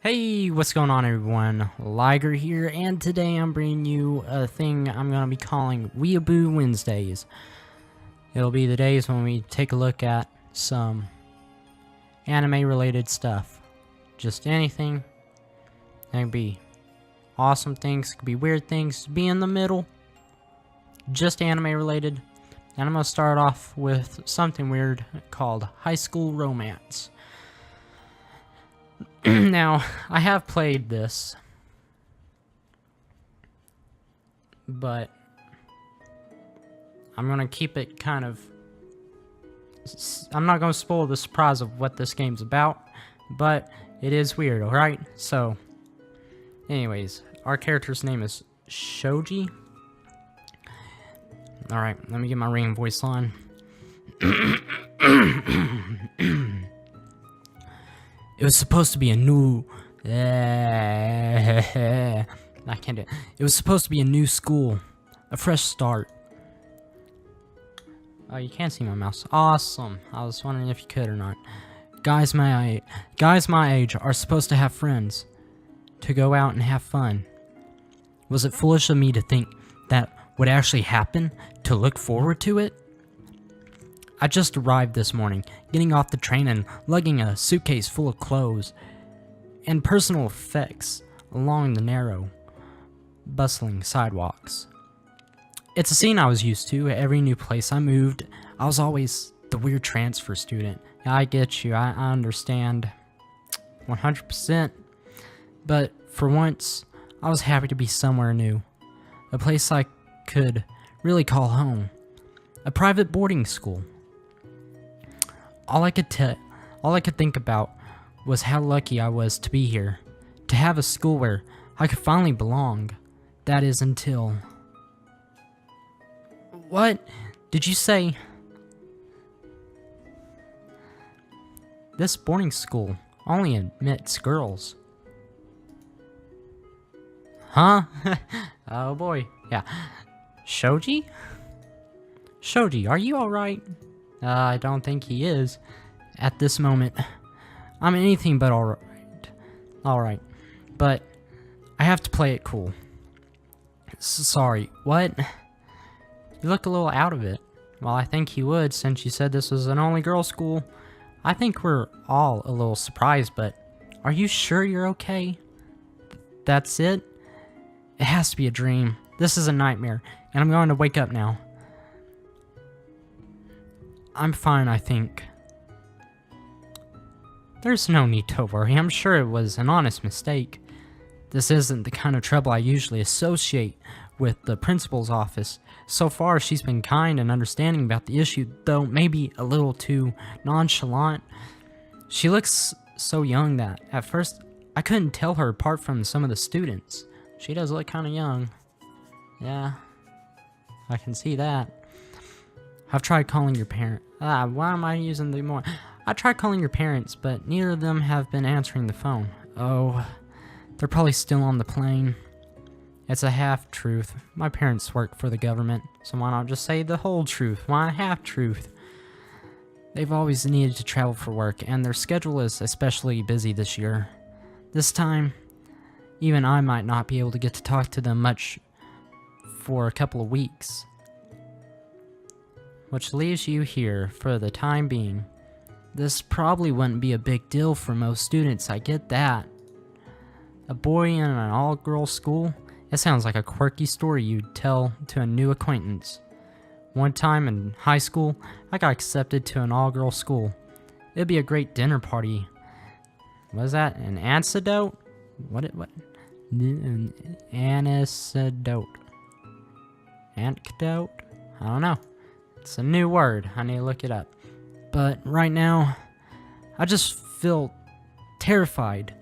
Hey, what's going on everyone? Liger here, and today I'm bringing you a thing I'm going to be calling Weeaboo Wednesdays. It'll be the days when we take a look at some anime related stuff. Just anything. It could be awesome things, it could be weird things, be in the middle. Just anime related. And I'm going to start off with something weird called High School Romance. Now, I have played this, but I'm gonna keep it kind of... I'm not gonna spoil the surprise of what this game's about, but it is weird, alright? So, anyways, our character's name is Shoji. Alright, let me get my ringing voice on. It was supposed to be a new... I can't do it. It was supposed to be a new school. A fresh start. Oh, you can't see my mouse. Awesome. I was wondering if you could or not. Guys my age are supposed to have friends. To go out and have fun. Was it foolish of me to think that would actually happen? To look forward to it? I just arrived this morning, getting off the train and lugging a suitcase full of clothes and personal effects along the narrow, bustling sidewalks. It's a scene I was used to. Every new place I moved, I was always the weird transfer student. I get you, I understand 100%, but for once, I was happy to be somewhere new. A place I could really call home. A private boarding school. All I could think about was how lucky I was to be here, to have a school where I could finally belong. That is until... What? Did you say... This boarding school only admits girls. Huh? Oh boy. Yeah. Shoji? Shoji, are you alright? I don't think he is. At this moment, I'm anything but alright. Alright. But, I have to play it cool. Sorry, what? You look a little out of it. Well, I think you would, since you said this was an only girl school. I think we're all a little surprised, but are you sure you're okay? That's it? It has to be a dream. This is a nightmare, and I'm going to wake up now. I'm fine, I think. There's no need to worry. I'm sure it was an honest mistake. This isn't the kind of trouble I usually associate with the principal's office. So far, she's been kind and understanding about the issue, though maybe a little too nonchalant. She looks so young that, at first, I couldn't tell her apart from some of the students. She does look kind of young. Yeah, I can see that. I've tried calling your parents. Why am I using the more? I tried calling your parents, but neither of them have been answering the phone. Oh, they're probably still on the plane. It's a half-truth. My parents work for the government, so why not just say the whole truth? Why a half-truth? They've always needed to travel for work, and their schedule is especially busy this year. This time, even I might not be able to get to talk to them much for a couple of weeks. Which leaves you here for the time being. This probably wouldn't be a big deal for most students, I get that. A boy in an all-girls school? It sounds like a quirky story you'd tell to a new acquaintance. One time in high school, I got accepted to an all-girls school. It'd be a great dinner party. Was that an antidote? What? An antidote. Antidote? I don't know. It's a new word. I need to look it up. But right now, I just feel terrified.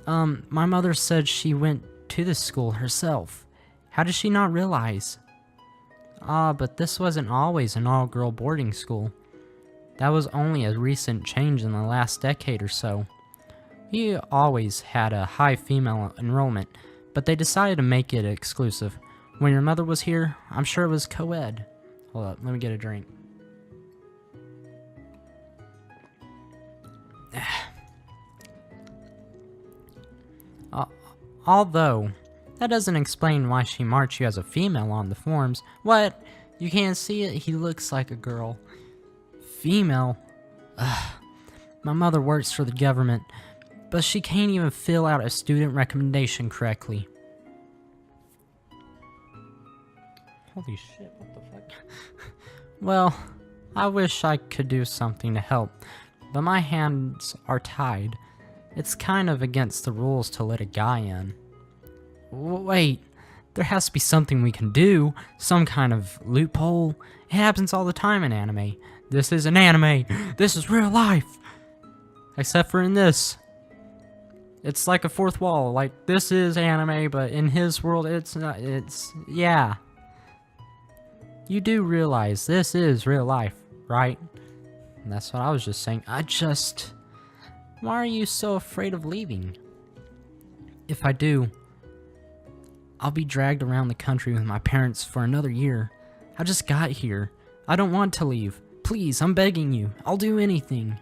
My mother said she went to the school herself. How did she not realize? But this wasn't always an all-girl boarding school. That was only a recent change in the last decade or so. We always had a high female enrollment, but they decided to make it exclusive. When your mother was here, I'm sure it was co-ed. Hold up, let me get a drink. Although, that doesn't explain why she marked you as a female on the forms. What? You can't see it? He looks like a girl. Female? Ugh. My mother works for the government, but she can't even fill out a student recommendation correctly. Holy shit, what the fuck? Well, I wish I could do something to help, but my hands are tied. It's kind of against the rules to let a guy in. Wait, there has to be something we can do, some kind of loophole. It happens all the time in anime. This isn't anime, this is real life. Except for in this. It's like a fourth wall, like this is anime, but in his world it's not, yeah. You do realize this is real life, right? And that's what I was just saying. Why are you so afraid of leaving? If I do, I'll be dragged around the country with my parents for another year. I just got here. I don't want to leave. Please, I'm begging you. I'll do anything.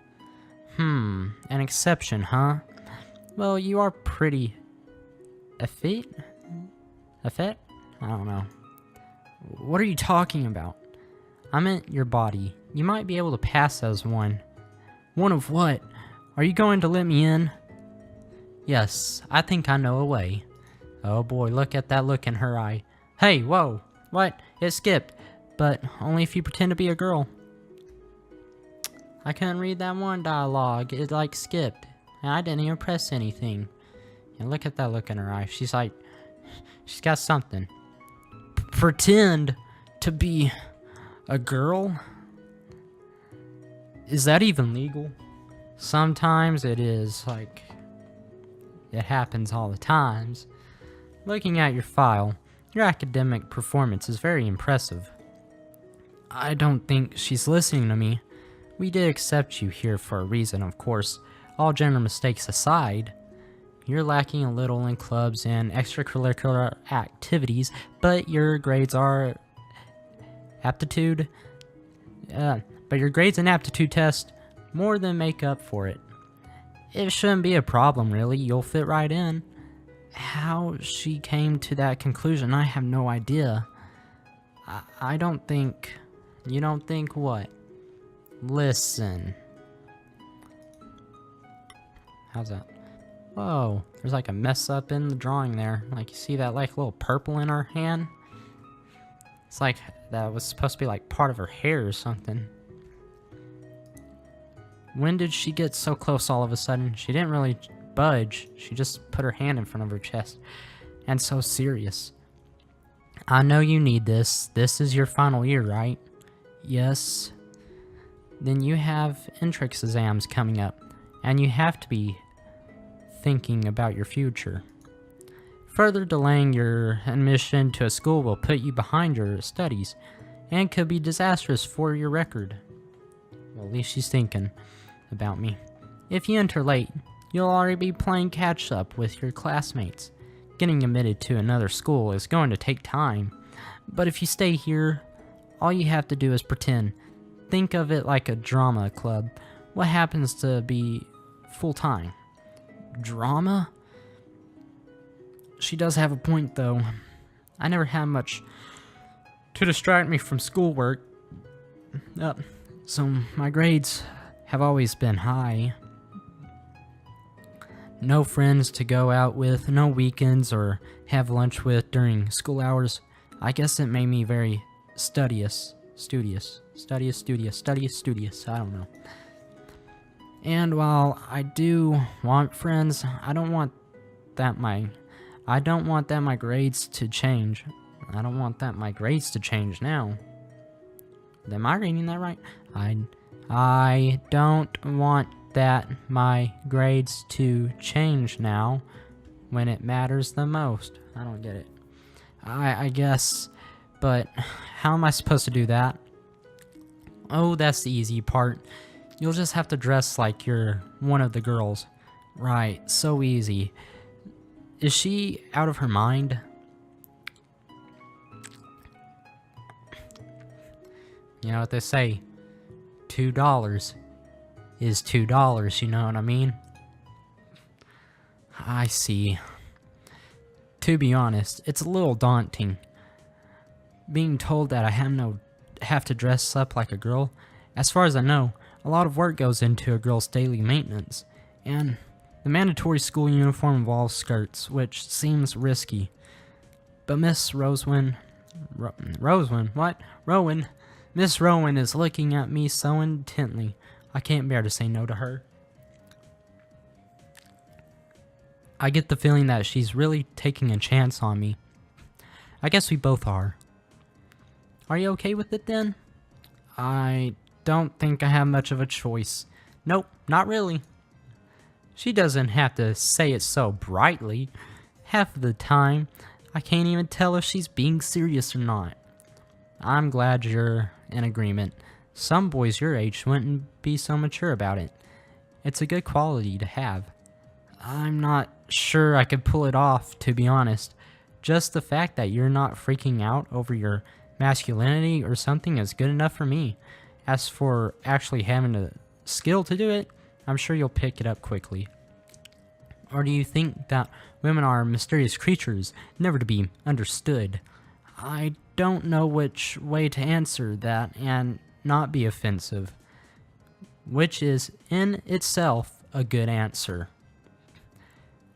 An exception, huh? Well, you are pretty... effete? I don't know. What are you talking about? I meant your body. You might be able to pass as one. One of what? Are you going to let me in? Yes, I think I know a way. Oh boy, look at that look in her eye. Hey, whoa, what? It skipped, but only if you pretend to be a girl. I couldn't read that one dialogue, it like skipped, and I didn't even press anything. And look at that look in her eye, she's like, she's got something. Pretend to be a girl? Is that even legal? Sometimes it is, like, it happens all the times. Looking at your file, your academic performance is very impressive. I don't think she's listening to me. We did accept you here for a reason, of course. All general mistakes aside, you're lacking a little in clubs and extracurricular activities, but your grades are but your grades and aptitude test more than make up for it. It shouldn't be a problem, really. You'll fit right in. How she came to that conclusion, I have no idea. I don't think... You don't think what? Listen. How's that? Whoa, there's like a mess up in the drawing there. Like, you see that like little purple in her hand? It's like that was supposed to be like part of her hair or something. When did she get so close all of a sudden? She didn't really budge. She just put her hand in front of her chest. And so serious. I know you need this. This is your final year, right? Yes. Then you have entrance exams coming up. And you have to be thinking about your future. Further delaying your admission to a school will put you behind your studies. And could be disastrous for your record. Well, at least she's thinking about me. If you enter late, you'll already be playing catch up with your classmates. Getting admitted to another school is going to take time. But if you stay here, all you have to do is pretend. Think of it like a drama club. What happens to be full-time? Drama? She does have a point, though. I never had much to distract me from schoolwork. So my grades have always been high. No friends to go out with, no weekends or have lunch with during school hours. I guess it made me very studious. I don't know. And while I do want friends, I don't want that my grades to change. I don't want that my grades to change now. Am I reading that right? I don't want that my grades to change now when it matters the most. I don't get it. I guess, but how am I supposed to do that? Oh, that's the easy part. You'll just have to dress like you're one of the girls. Right, so easy. Is she out of her mind? You know what they say, $2 is $2, you know what I mean? I see. To be honest, it's a little daunting. Being told that I have to dress up like a girl. As far as I know, a lot of work goes into a girl's daily maintenance, and the mandatory school uniform involves skirts, which seems risky. But Miss Rowan, Miss Rowan is looking at me so intently, I can't bear to say no to her. I get the feeling that she's really taking a chance on me. I guess we both are. Are you okay with it then? I don't think I have much of a choice. Nope, not really. She doesn't have to say it so brightly. Half of the time, I can't even tell if she's being serious or not. I'm glad you're in agreement. Some boys your age wouldn't be so mature about it. It's a good quality to have. I'm not sure I could pull it off, to be honest. Just the fact that you're not freaking out over your masculinity or something is good enough for me. As for actually having the skill to do it, I'm sure you'll pick it up quickly. Or do you think that women are mysterious creatures, never to be understood? I don't know which way to answer that and not be offensive, which is in itself a good answer.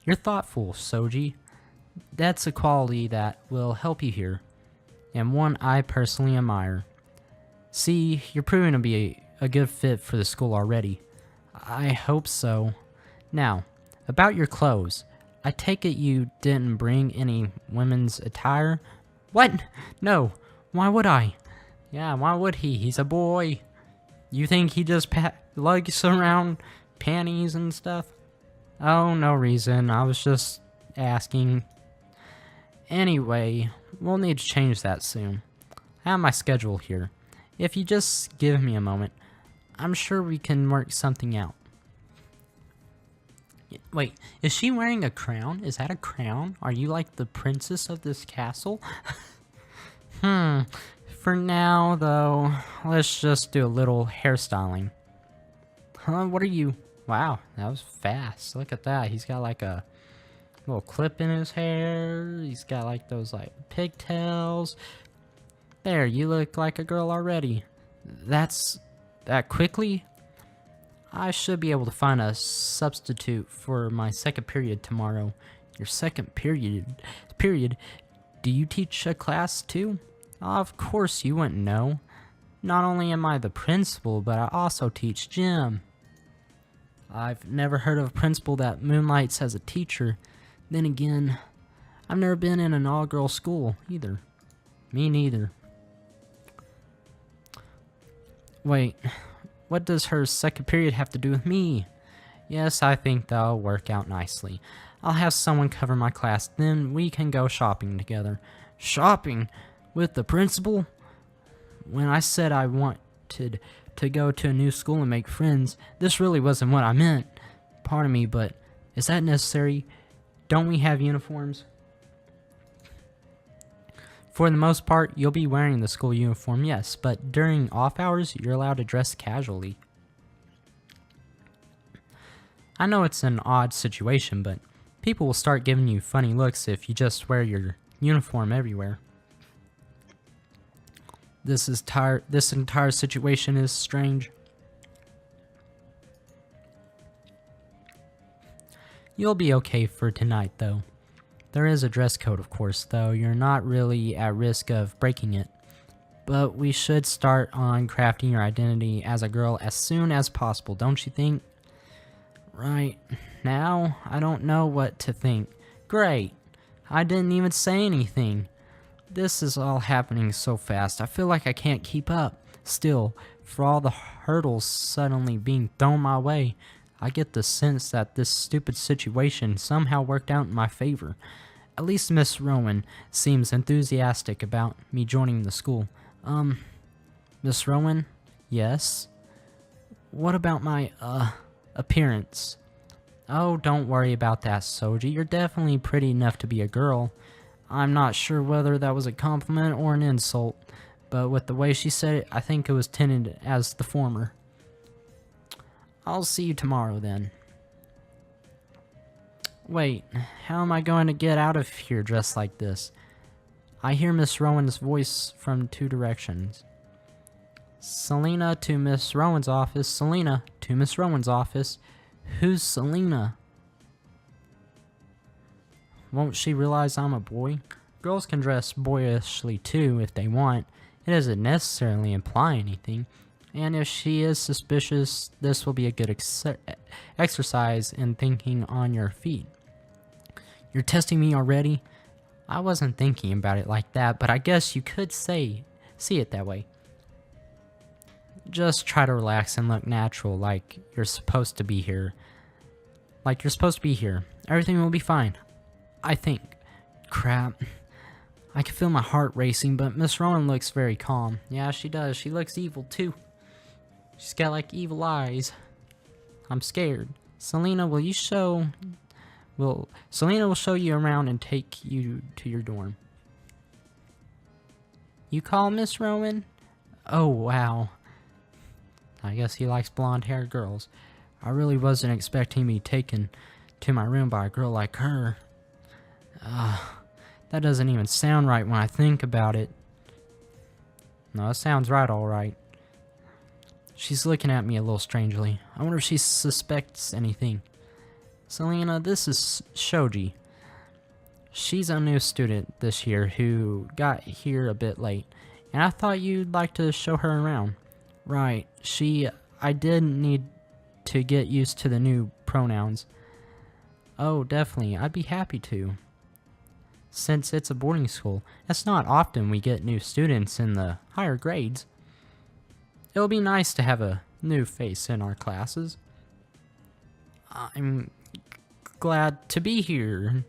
You're thoughtful, Soji. That's a quality that will help you here, and one I personally admire. See, you're proving to be a good fit for the school already. I hope so. Now, about your clothes. I take it you didn't bring any women's attire? What? No. Why would I? Yeah, why would he? He's a boy. You think he just lugs around panties and stuff? Oh, no reason. I was just asking. Anyway, we'll need to change that soon. I have my schedule here. If you just give me a moment, I'm sure we can work something out. Wait, is she wearing a crown? Is that a crown? Are you like the princess of this castle? For now, though, let's just do a little hairstyling. What are you? Wow, that was fast. Look at that. He's got like a little clip in his hair. He's got like those like pigtails. There, you look like a girl already. That's that quickly? I should be able to find a substitute for my second period tomorrow. Your second period? Do you teach a class too? Of course you wouldn't know. Not only am I the principal, but I also teach gym. I've never heard of a principal that moonlights as a teacher. Then again, I've never been in an all-girl school either. Me neither. Wait, what does her second period have to do with me? Yes, I think that'll work out nicely. I'll have someone cover my class, then we can go shopping together. Shopping? With the principal? When I said I wanted to go to a new school and make friends, this really wasn't what I meant. Pardon me, but is that necessary? Don't we have uniforms? For the most part, you'll be wearing the school uniform, yes, but during off hours, you're allowed to dress casually. I know it's an odd situation, but people will start giving you funny looks if you just wear your uniform everywhere. This entire situation is strange. You'll be okay for tonight, though. There is a dress code, of course, though you're not really at risk of breaking it. But we should start on crafting your identity as a girl as soon as possible, don't you think? Right now, I don't know what to think. Great! I didn't even say anything. This is all happening so fast, I feel like I can't keep up. Still, for all the hurdles suddenly being thrown my way, I get the sense that this stupid situation somehow worked out in my favor. At least Miss Rowan seems enthusiastic about me joining the school. Miss Rowan? Yes? What about my, appearance? Oh, don't worry about that, Soji. You're definitely pretty enough to be a girl. I'm not sure whether that was a compliment or an insult, but with the way she said it, I think it was intended as the former. I'll see you tomorrow then. Wait, how am I going to get out of here dressed like this? I hear Miss Rowan's voice from 2 directions. Selena to Miss Rowan's office. Selena to Miss Rowan's office. Who's Selena? Won't she realize I'm a boy? Girls can dress boyishly too if they want. It doesn't necessarily imply anything. And if she is suspicious, this will be a good exercise in thinking on your feet. You're testing me already? I wasn't thinking about it like that, but I guess you could see it that way. Just try to relax and look natural, like you're supposed to be here. Everything will be fine. I think. Crap. I can feel my heart racing, but Miss Rowan looks very calm. Yeah, she does. She looks evil, too. She's got, like, evil eyes. I'm scared. Selena, Selena will show you around and take you to your dorm. You call Miss Rowan? Oh, wow. I guess he likes blonde-haired girls. I really wasn't expecting to be taken to my room by a girl like her. That doesn't even sound right when I think about it. No, it sounds right, all right. She's looking at me a little strangely. I wonder if she suspects anything. Selena, this is Shoji. She's a new student this year who got here a bit late, and I thought you'd like to show her around. Right, I did need to get used to the new pronouns. Oh, definitely, I'd be happy to. Since it's a boarding school, it's not often we get new students in the higher grades. It'll be nice to have a new face in our classes. I'm glad to be here.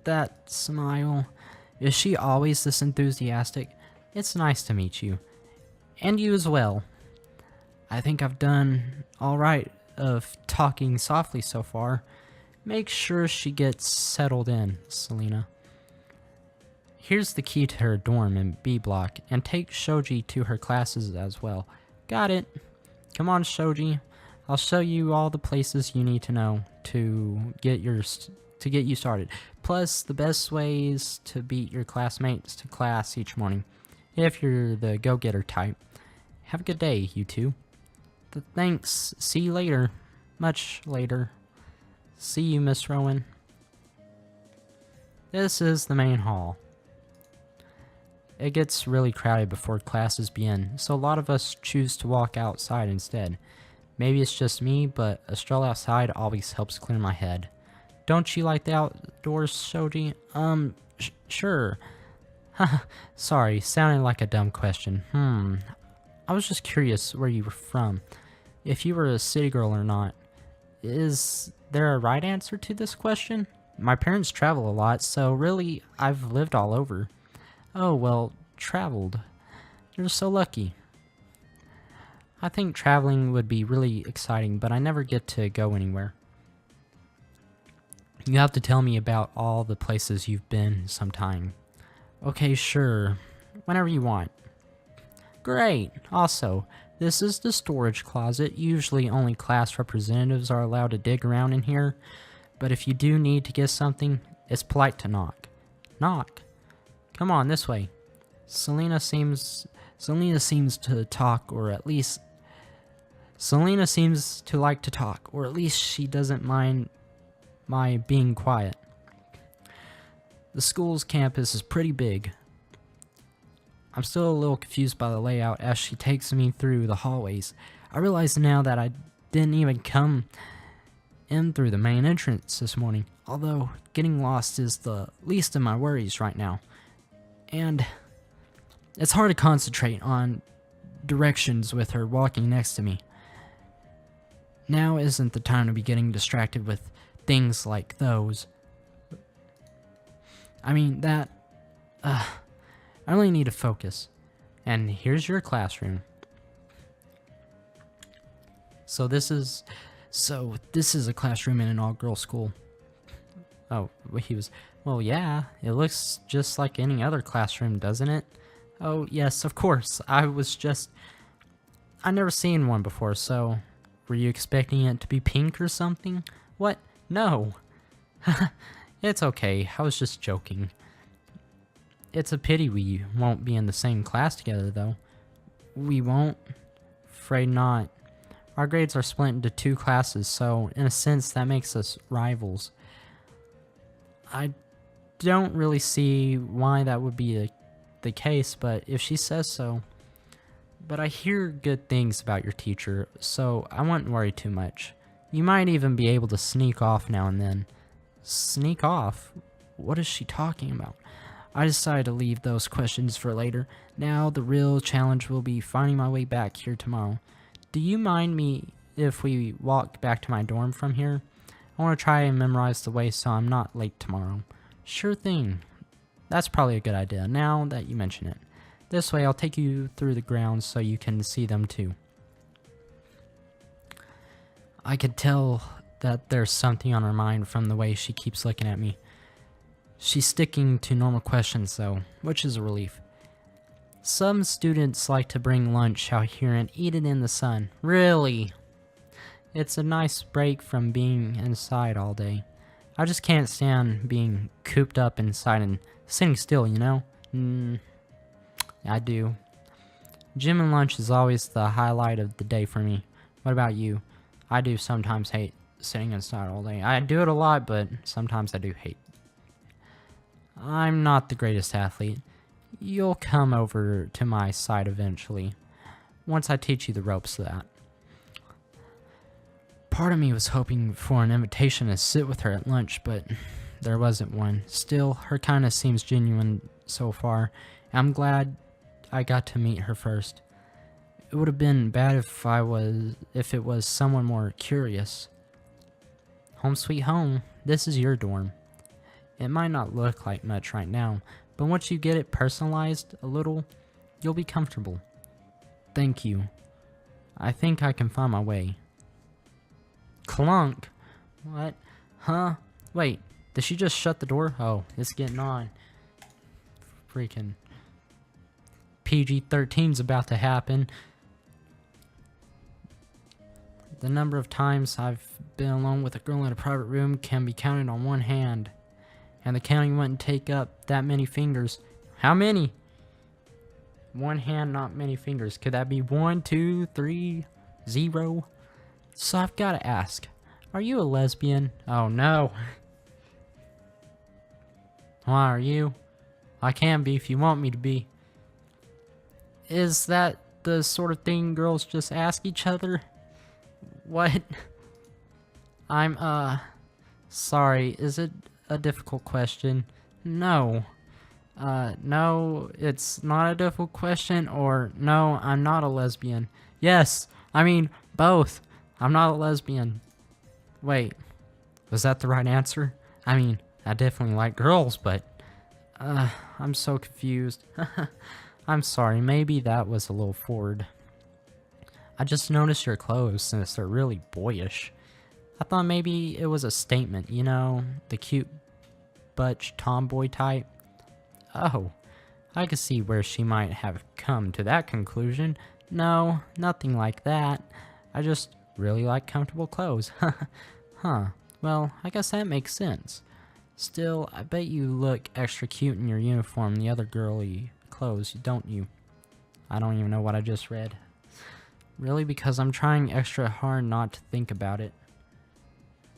That smile. Is she always this enthusiastic? It's nice to meet you. And you as well. I think I've done alright of talking softly so far. Make sure she gets settled in, Selena. Here's the key to her dorm in B block, and take Shoji to her classes as well. Got it. Come on, Shoji. I'll show you all the places you need to know to get you started. Plus, the best ways to beat your classmates to class each morning, if you're the go-getter type. Have a good day, you two. Thanks. See you later. Much later. See you, Miss Rowan. This is the main hall. It gets really crowded before classes begin, so a lot of us choose to walk outside instead. Maybe it's just me, but a stroll outside always helps clear my head. Don't you like the outdoors, Shoji? Sure. Sorry, sounded like a dumb question. I was just curious where you were from. If you were a city girl or not. Is there a right answer to this question? My parents travel a lot, so really, I've lived all over. Oh, well, traveled. You're so lucky. I think traveling would be really exciting, but I never get to go anywhere. You have to tell me about all the places you've been sometime. Okay, sure. Whenever you want. Great. Also, this is the storage closet. Usually only class representatives are allowed to dig around in here, but if you do need to get something, it's polite to knock. Knock. Come on, this way. Selena seems to talk, or at least Selena seems to like to talk, or at least she doesn't mind my being quiet. The school's campus is pretty big. I'm still a little confused by the layout as she takes me through the hallways. I realize now that I didn't even come in through the main entrance this morning, although getting lost is the least of my worries right now. And it's hard to concentrate on directions with her walking next to me. Now isn't the time to be getting distracted with things like those. I mean, I really need to focus. And here's your classroom. So this is a classroom in an all-girls school. Oh, well, yeah, it looks just like any other classroom, doesn't it? Oh, yes, of course. I've never seen one before, so were you expecting it to be pink or something? What? No. It's okay, I was just joking. It's a pity we won't be in the same class together, though. We won't? Afraid not. Our grades are split into 2 classes, so in a sense that makes us rivals. I don't really see why that would be the case, but if she says so. But I hear good things about your teacher, so I wouldn't worry too much. You might even be able to sneak off now and then. Sneak off? What is she talking about? I decided to leave those questions for later. Now the real challenge will be finding my way back here tomorrow. Do you mind me if we walk back to my dorm from here? I want to try and memorize the way so I'm not late tomorrow. Sure thing. That's probably a good idea, now that you mention it. This way I'll take you through the grounds so you can see them too. I could tell that there's something on her mind from the way she keeps looking at me. She's sticking to normal questions though, which is a relief. Some students like to bring lunch out here and eat it in the sun. Really? It's a nice break from being inside all day. I just can't stand being cooped up inside and sitting still, you know? I do. Gym and lunch is always the highlight of the day for me. What about you? I do sometimes hate sitting inside all day. I do it a lot, but sometimes I do hate. I'm not the greatest athlete. You'll come over to my side eventually, once I teach you the ropes of that. Part of me was hoping for an invitation to sit with her at lunch, but there wasn't one. Still, her kindness seems genuine so far. I'm glad I got to meet her first. It would have been bad if it was someone more curious. Home sweet home. This is your dorm. It might not look like much right now, but once you get it personalized a little, you'll be comfortable. Thank you. I think I can find my way. Clunk? What? Huh? Wait, did she just shut the door? Oh, it's getting on. Freaking PG-13's about to happen. The number of times I've been alone with a girl in a private room can be counted on one hand. And the counting wouldn't take up that many fingers. How many? One hand, not many fingers. Could that be 1, 2, 3, 0? So I've got to ask, are you a lesbian? Oh no. Why are you? I can be if you want me to be. Is that the sort of thing girls just ask each other? What? I'm, sorry, is it a difficult question? No. No, it's not a difficult question, or no, I'm not a lesbian. Yes, I mean, both. I'm not a lesbian. Wait, was that the right answer? I mean, I definitely like girls, but, I'm so confused. I'm sorry, maybe that was a little forward. I just noticed your clothes since they're really boyish. I thought maybe it was a statement, you know, the cute butch tomboy type. Oh, I could see where she might have come to that conclusion. No, nothing like that. I just really like comfortable clothes. Huh, well, I guess that makes sense. Still, I bet you look extra cute in your uniform and the other girly clothes, don't you? I don't even know what I just read. Really, because I'm trying extra hard not to think about it.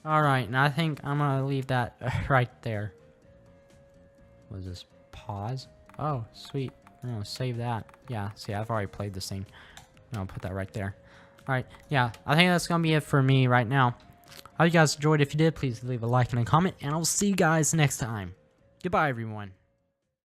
Alright, and I think I'm gonna leave that right there. Was this pause? Oh, sweet. I'm gonna save that. Yeah, see, I've already played this thing. I'm gonna put that right there. Alright, yeah, I think that's gonna be it for me right now. I hope you guys enjoyed. If you did, please leave a like and a comment, and I'll see you guys next time. Goodbye, everyone.